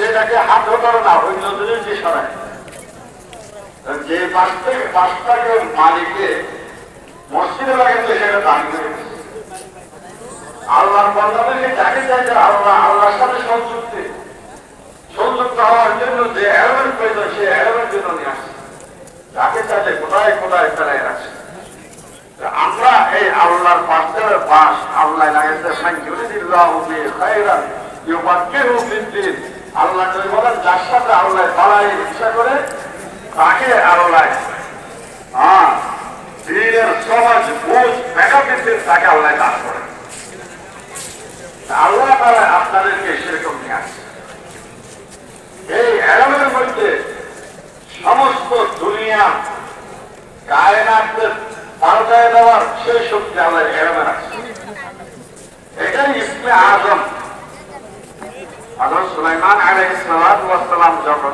সেটাকে হাত ধরো না, ওই নজরের যে সরায় যে পাঁচটাকে মালিকে মসজিদে লাগাতে সেটা দান করে আল্লাহর বান্দাদেরকে যাকে চাইছে আল্লাহ আল্লাহর সাথে সংযুক্ত হওয়ার জন্য যে এলেমেন্ট প্রয়োজন সে এলেমেন্ট জন্য নিয়ে আসছে, যাকে চাইছে কোথায় কোথায় ফেলাই রাখছে। আমরা এই আল্লাহর পাঁচটার পাশ আল্লাহ লাগাইতে আল্লাহ বলেন যার সাথে আল্লাহ বাড়াই ইচ্ছা করে তাকে আল্লাহ দিনের সমাজ বুঝ মেধা বৃদ্ধির তাকে আল্লাহ দান করে। আল্লাহ তারা আপনাদেরকে সেরকম নিয়ে আসছে। এই এলমের মধ্যে সমস্ত দুনিয়া কায়নাতের পাল্টায় দেওয়ার সেই শক্তি আল্লাহ এলমে রাখছে। এটাই ইসমে আজম। হযরত সুলাইমান আলাইহিস সালাম যখন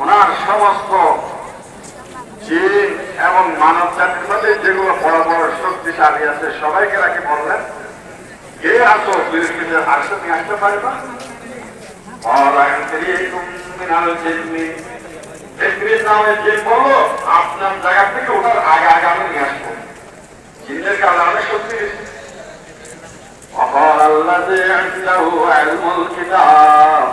ওনার সমস্ত জিন এবং মানব জাতির মধ্যে যেগুলো বড় বড় শক্তিশালী আছে সবাইকে রাখি বললেন, কে আসো বিলকিসের আরশে নিয়ে আসতে পারবা? আপনার জায়গা থেকে ওনার আগে আগে আমি নিয়ে আসবো। জিনের কারণে অনেক শক্তি وقال الذي عنده علم الكتاب